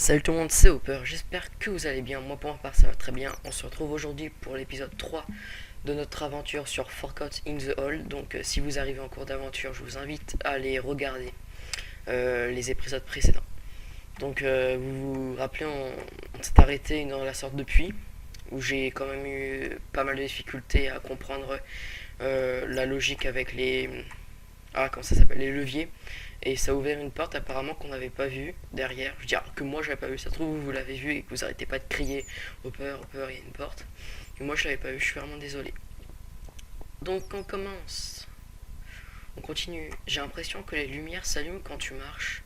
Salut tout le monde, c'est Hopper, j'espère que vous allez bien, moi pour ma part ça va très bien. On se retrouve aujourd'hui pour l'épisode 3 de notre aventure sur Forgotten in the Hall. Donc si vous arrivez en cours d'aventure, je vous invite à aller regarder les épisodes précédents. Donc vous vous rappelez, on s'est arrêté dans la sorte de puits, où j'ai quand même eu pas mal de difficultés à comprendre la logique avec les... Ah, comment ça s'appelle, les leviers. Et ça a ouvert une porte apparemment qu'on n'avait pas vue derrière. Je veux dire que moi je l'avais pas vu, ça se trouve vous l'avez vu et que vous arrêtez pas de crier Hopper, Hopper, il y a une porte. Et moi je l'avais pas vu, je suis vraiment désolé. Donc on commence. On continue. J'ai l'impression que les lumières s'allument quand tu marches.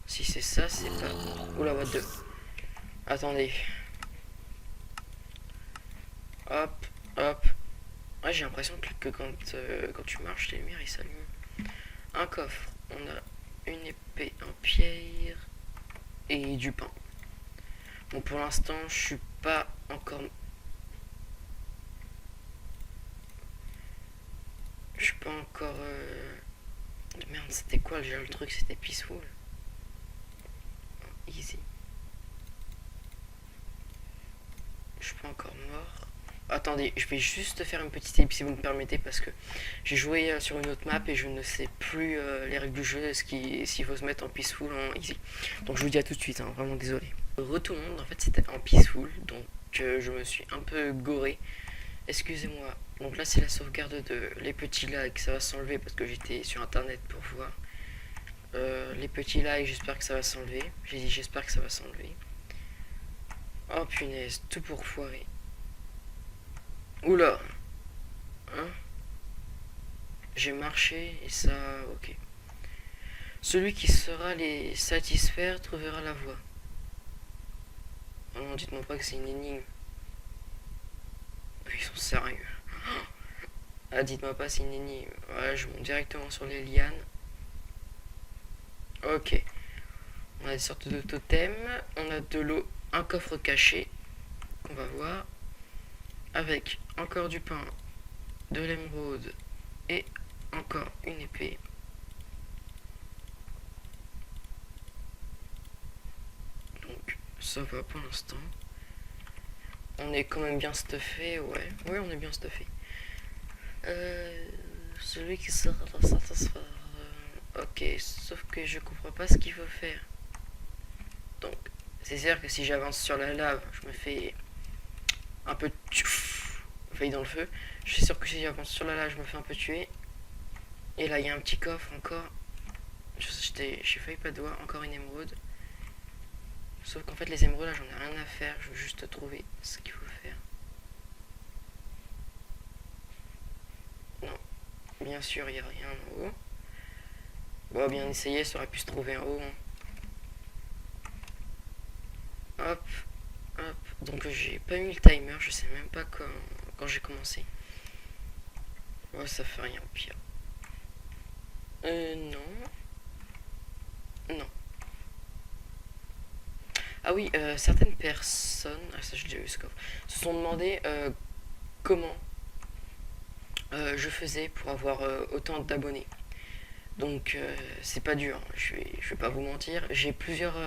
Si c'est ça, c'est pas... Oula, what the... Attendez. Hop, hop. Ouais, j'ai l'impression que quand tu marches, les lumières ils s'allument. Un coffre. On a une épée en pierre et du pain. Bon, pour l'instant, je suis pas encore... Je suis pas encore... Merde, c'était quoi déjà le truc? C'était peaceful. Easy. Je suis pas encore mort. Attendez, je vais juste faire une petite ellipse si vous me permettez parce que j'ai joué sur une autre map et je ne sais plus les règles du jeu, s'il faut se mettre en peaceful ou en easy. Donc je vous dis à tout de suite, hein, vraiment désolé. Tout le monde, en fait c'était en peaceful, donc je me suis un peu goré. Excusez-moi. Donc là c'est la sauvegarde de les petits lags, ça va s'enlever parce que j'étais sur internet pour voir. Les petits lags, j'espère que ça va s'enlever. J'ai dit j'espère que ça va s'enlever. Oh punaise, tout pour foirer. Oula, hein? J'ai marché et ça, ok. Celui qui saura les satisfaire trouvera la voie. Oh non, dites-moi pas que c'est une énigme. Ils sont sérieux. Ah, dites-moi pas c'est une énigme. Voilà, je monte directement sur les lianes. Ok. On a des sortes de totems. On a de l'eau, un coffre caché. On va voir. Avec encore du pain, de l'émeraude et encore une épée. Donc ça va pour l'instant. On est quand même bien stuffé, ouais. Oui, on est bien stuffé. Celui qui sera satisfaire. Ok, sauf que je comprends pas ce qu'il faut faire. Donc, c'est sûr que si j'avance sur la lave, je me fais un peu failli dans le feu. Je suis sûr que si j'avance sur la lave, je me fais un peu tuer. Et là, il y a un petit coffre encore. J'ai failli pas de doigt, encore une émeraude. Sauf qu'en fait, les émeraudes, là, j'en ai rien à faire. Je veux juste trouver ce qu'il faut faire. Non, bien sûr, il n'y a rien en haut. Bon, bien essayé, ça aurait pu se trouver en haut. Hein. Hop, hop. Donc, j'ai pas mis le timer, je sais même pas quand j'ai commencé. Ouais, ça fait rien, pire. Non. Non. Ah oui, certaines personnes, ah ça j'ai déjà eu ce coffre, se sont demandé comment je faisais pour avoir autant d'abonnés. Donc c'est pas dur, hein, je vais pas vous mentir. J'ai plusieurs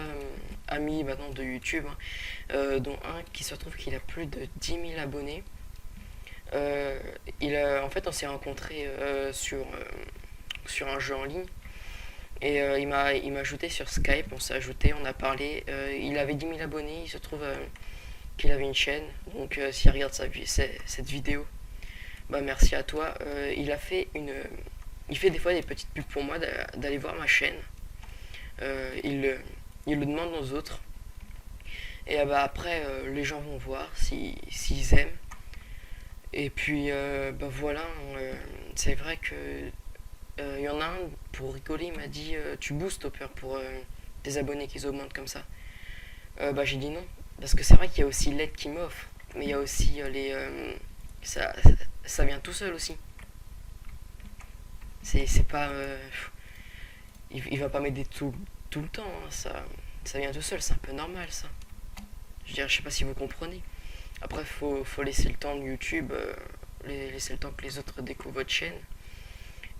amis maintenant de YouTube, hein, dont un qui se retrouve qu'il a plus de 10 000 abonnés. En fait on s'est rencontrés sur un jeu en ligne. Et il m'a ajouté sur Skype, on s'est ajouté, on a parlé. Il avait 10 000 abonnés, il se trouve qu'il avait une chaîne. Donc s'il regarde cette vidéo, bah merci à toi. Il fait des fois des petites pubs pour moi d'aller voir ma chaîne. Il le demande aux autres. Et bah après, les gens vont voir s'ils aiment. Et puis bah voilà, c'est vrai que il y en a un, pour rigoler, il m'a dit tu boostes Hopper pour tes abonnés qui augmentent comme ça. Bah j'ai dit non, parce que c'est vrai qu'il y a aussi l'aide qui m'offre, mais il y a aussi ça vient tout seul aussi. C'est pas il va pas m'aider tout le temps, hein, ça vient tout seul, c'est un peu normal ça. Je sais pas si vous comprenez. Après faut laisser le temps de YouTube, laisser le temps que les autres découvrent votre chaîne.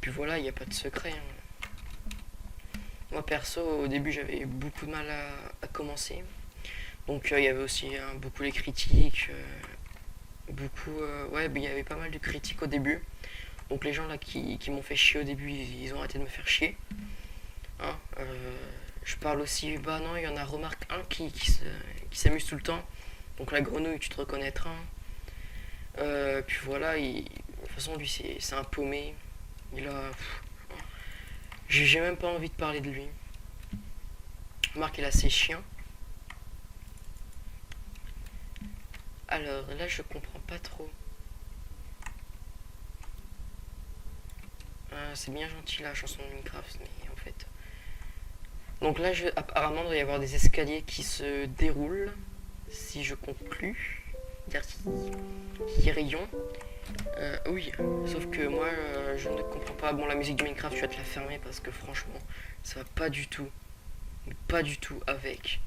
Puis voilà, il n'y a pas de secret. Hein. Moi perso, au début j'avais beaucoup de mal à commencer. Donc il y avait aussi beaucoup les critiques, beaucoup... ouais, il y avait pas mal de critiques au début. Donc les gens là qui m'ont fait chier au début, ils ont arrêté de me faire chier. Hein, je parle aussi, bah non, il y en a remarque un qui s'amuse tout le temps. Donc la grenouille, tu te reconnaîtras. Puis voilà, de toute façon lui c'est un paumé. Il a... J'ai même pas envie de parler de lui. Marc il a ses chiens. Alors là je comprends pas trop. C'est bien gentil la chanson de Minecraft, mais en fait... Donc là apparemment il doit y avoir des escaliers qui se déroulent. Si je conclus. Qui rayon. Oui, sauf que moi je ne comprends pas. Bon, la musique de Minecraft, je vais te la fermer parce que franchement, ça va pas du tout, avec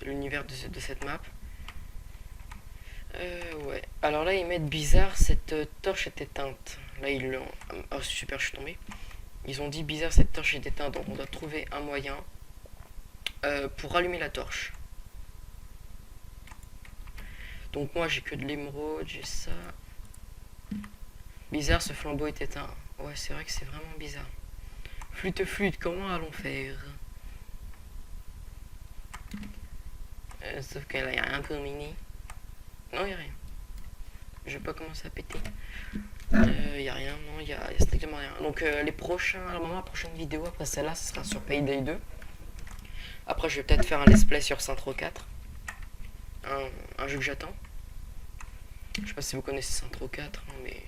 l'univers de cette map. Ouais. Alors là, ils mettent bizarre, cette torche est éteinte. Là, ils l'ont. Oh, super, je suis tombé. Ils ont dit bizarre, cette torche est éteinte, donc on doit trouver un moyen pour rallumer la torche. Donc moi, j'ai que de l'émeraude, j'ai ça. Bizarre, ce flambeau est éteint. Ouais, c'est vrai que c'est vraiment bizarre. Flûte, comment allons faire? Sauf que là, y a rien terminé. Non, y a rien. Je vais pas commencer à péter. Y a rien, non, y a strictement rien. Donc les prochains, à la prochaine vidéo après celle-là, ce sera sur Payday 2. Après, je vais peut-être faire un let's play sur Saints Row 4. Un jeu que j'attends. Je sais pas si vous connaissez Saints Row 4, hein, mais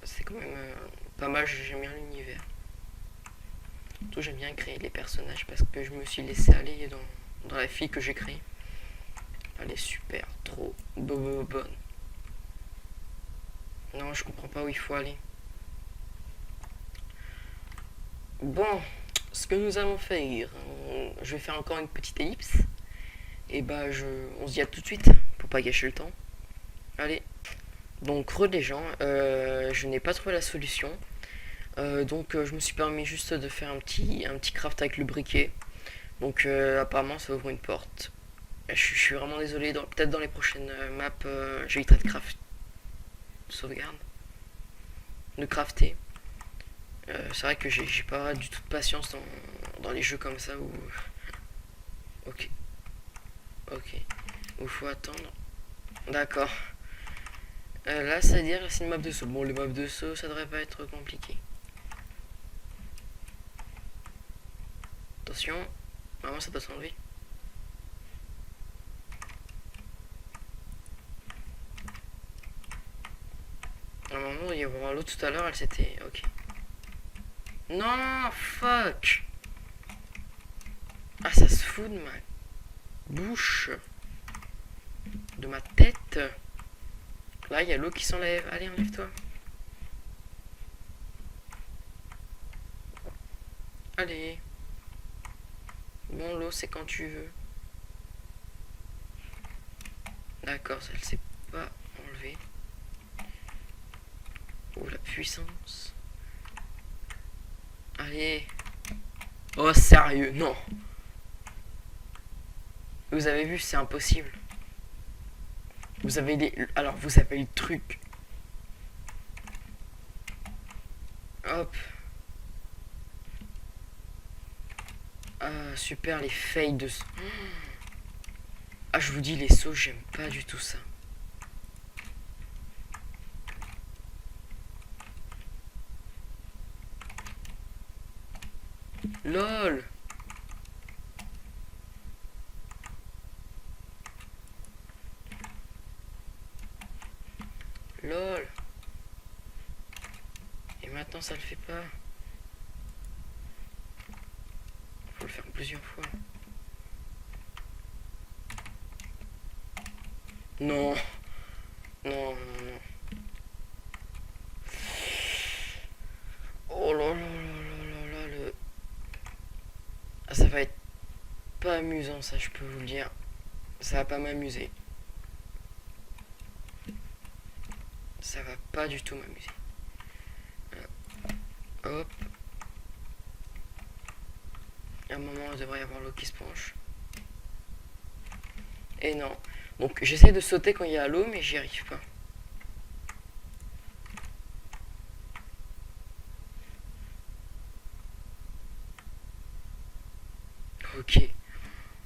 c'est quand même pas mal, j'aime bien l'univers. Surtout j'aime bien créer les personnages parce que je me suis laissé aller dans la fille que j'ai créée. Elle est super, trop bonne. Non, je comprends pas où il faut aller. Bon, ce que nous allons faire, je vais faire encore une petite ellipse. Et bah on se dit à tout de suite, pour pas gâcher le temps. Allez. Donc les gens, je n'ai pas trouvé la solution. Donc je me suis permis juste de faire un petit craft avec le briquet. Donc apparemment ça ouvre une porte. Je suis vraiment désolé, peut-être dans les prochaines maps, j'éviterai de craft. Sauvegarde. De crafter. C'est vrai que j'ai pas du tout de patience dans les jeux comme ça où... Ok. Où faut attendre. D'accord. Là, ça veut dire c'est une map de saut. Bon, les maps de saut, ça devrait pas être compliqué. Attention. Vraiment, ça doit s'enlever. Normalement, il y avoir l'autre tout à l'heure, elle s'était... Ok. Non, fuck. Ah, ça se fout de ma bouche. De ma tête. Là, il y a l'eau qui s'enlève. Allez, enlève-toi. Allez. Bon, l'eau, c'est quand tu veux. D'accord, ça, elle s'est pas enlevée. Oh, la puissance. Allez. Oh, sérieux, non. Vous avez vu, c'est impossible. Vous avez des... Alors, vous avez le truc. Hop. Ah, super, les fails de... Ah, je vous dis, les sauts, j'aime pas du tout ça. LOL. LOL. Et maintenant, ça le fait pas. Faut le faire plusieurs fois. Non. Non, non, non. Oh là là là là là là, le... Ah, ça va être pas amusant, ça, je peux vous le dire. Ça va pas m'amuser. Ça va pas du tout m'amuser. Hop. À un moment, il devrait y avoir l'eau qui se penche. Et non. Donc j'essaie de sauter quand il y a l'eau, mais j'y arrive pas. Ok,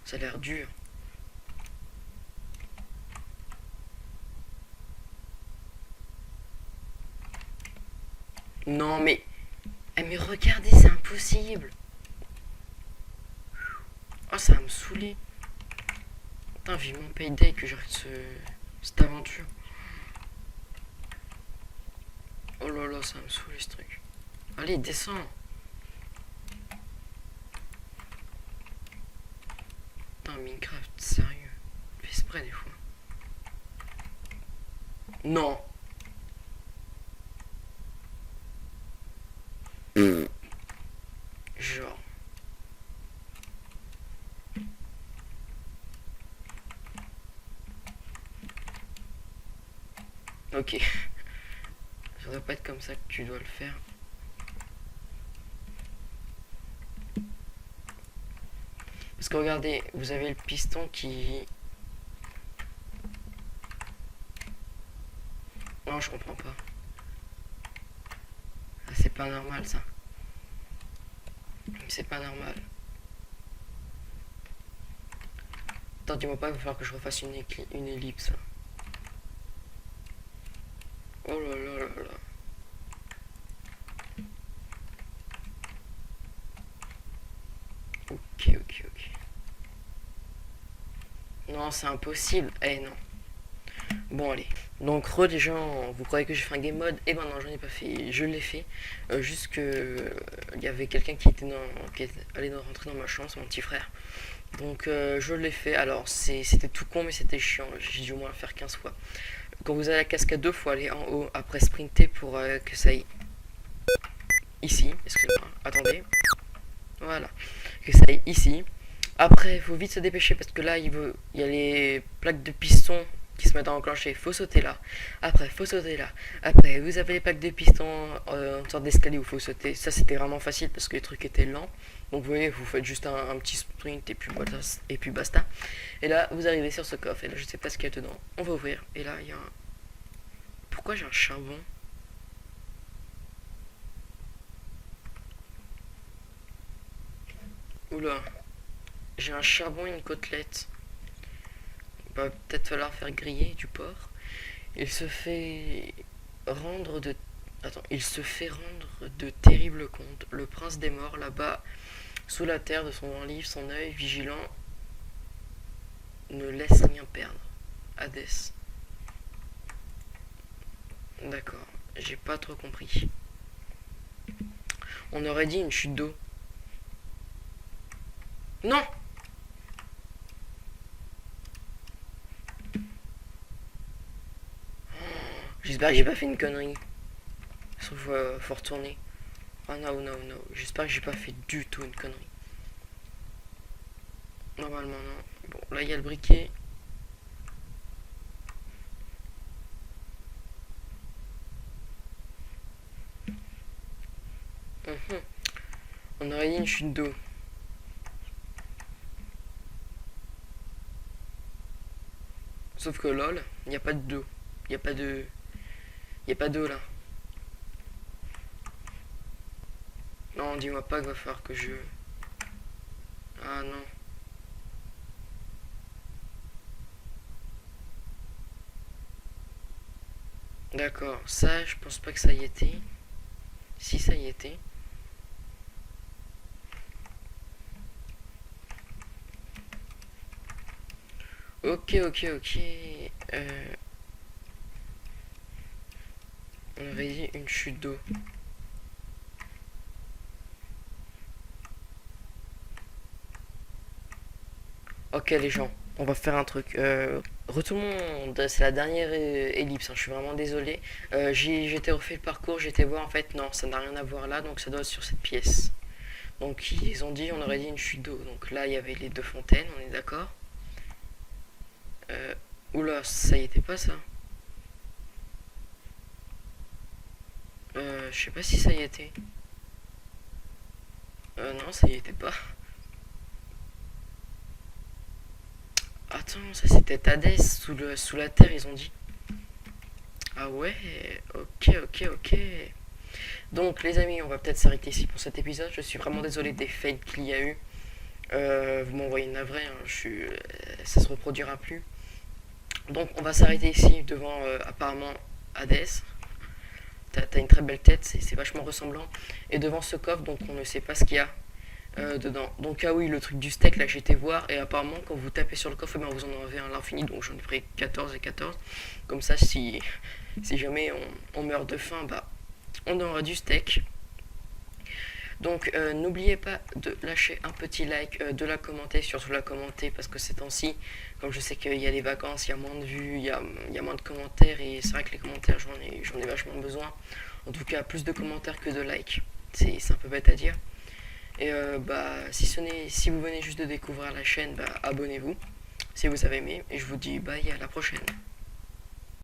ça a l'air dur. Non mais... Eh mais regardez, c'est impossible. Oh, ça va me saouler. Putain, vivement Payday que j'arrête cette aventure. Oh là là, ça va me saouler ce truc. Allez, descends. Putain, Minecraft, sérieux. Fais exprès des fois. Non. Genre. Ok. Ça doit pas être comme ça que tu dois le faire. Parce que regardez, vous avez le piston qui... Non, je comprends pas. Ah, c'est pas normal ça. C'est pas normal. Attends, dis-moi pas, il va falloir que je refasse une ellipse. Oh là là là là. Ok, ok, ok. Non, c'est impossible. Eh non. Bon, allez. Donc, les gens, vous croyez que j'ai fait un game mode? Eh ben non, j'en ai pas fait. Je l'ai fait. Juste que il y avait quelqu'un qui est allé rentrer dans ma chambre, c'est mon petit frère. Donc, je l'ai fait. Alors, c'était tout con, mais c'était chiant. J'ai dû au moins le faire 15 fois. Quand vous avez la cascade 2, faut aller en haut. Après, sprinter pour que ça aille ici. Excusez-moi. Attendez. Voilà. Que ça aille ici. Après, il faut vite se dépêcher parce que là, il y a les plaques de piston qui se mettent à enclencher. Faut sauter là. Après, faut sauter là. Après, vous avez les plaques de piston en sorte d'escalier où il faut sauter. Ça, c'était vraiment facile parce que les trucs étaient lents. Donc, vous voyez, vous faites juste un petit sprint et puis basta. Et là, vous arrivez sur ce coffre. Et là, je sais pas ce qu'il y a dedans. On va ouvrir. Et là, il y a un... Pourquoi j'ai un charbon? Oula. J'ai un charbon et une côtelette. Il va peut-être falloir faire griller du porc. Il se fait rendre de... Attends, il se fait rendre de terribles comptes. Le prince des morts, là-bas, sous la terre de son grand livre, son œil vigilant ne laisse rien perdre. Hadès. D'accord, j'ai pas trop compris. On aurait dit une chute d'eau. Non! J'espère que j'ai pas fait une connerie. Sauf faut retourner. Oh non, non, non. J'espère que j'ai pas fait du tout une connerie. Normalement, non. Bon, là, il y a le briquet. On aurait dit une chute d'eau. Sauf que lol, il n'y a pas d'eau. Il n'y a pas de... Il n'y a pas d'eau là. Non, dis-moi pas qu'il va falloir que je... Ah non. D'accord, ça, je pense pas que ça y était. Si ça y était. Ok, ok, ok. On aurait dit une chute d'eau. Ok les gens, on va faire un truc. Retournons, c'est la dernière ellipse, hein, je suis vraiment désolé. J'étais refait le parcours, j'étais voir en fait, non, ça n'a rien à voir là, donc ça doit être sur cette pièce. Donc ils ont dit, on aurait dit une chute d'eau. Donc là, il y avait les deux fontaines, on est d'accord. Oula, ça y était pas ça. Je sais pas si ça y était. Non, ça y était pas. attends, ça c'était Hadès, sous la terre, ils ont dit. Ah ouais, ok. Donc les amis, on va peut-être s'arrêter ici pour cet épisode. Je suis vraiment désolé des fails qu'il y a eu. Vous m'envoyez une navrée, hein, ça se reproduira plus. Donc on va s'arrêter ici devant apparemment Hadès. T'as une très belle tête, c'est vachement ressemblant. Et devant ce coffre, donc on ne sait pas ce qu'il y a dedans. Donc ah oui, le truc du steak, là j'ai été voir. Et apparemment quand vous tapez sur le coffre, eh ben, vous en avez un à l'infini. Donc j'en ai pris 14 et 14. Comme ça, si jamais on meurt de faim, bah on aura du steak. Donc n'oubliez pas de lâcher un petit like, de la commenter, surtout la commenter parce que ces temps-ci, comme je sais qu'il y a les vacances, il y a moins de vues, il y a moins de commentaires et c'est vrai que les commentaires j'en ai vachement besoin. En tout cas plus de commentaires que de likes, c'est un peu bête à dire. Et si vous venez juste de découvrir la chaîne, bah, abonnez-vous si vous avez aimé et je vous dis bye à la prochaine.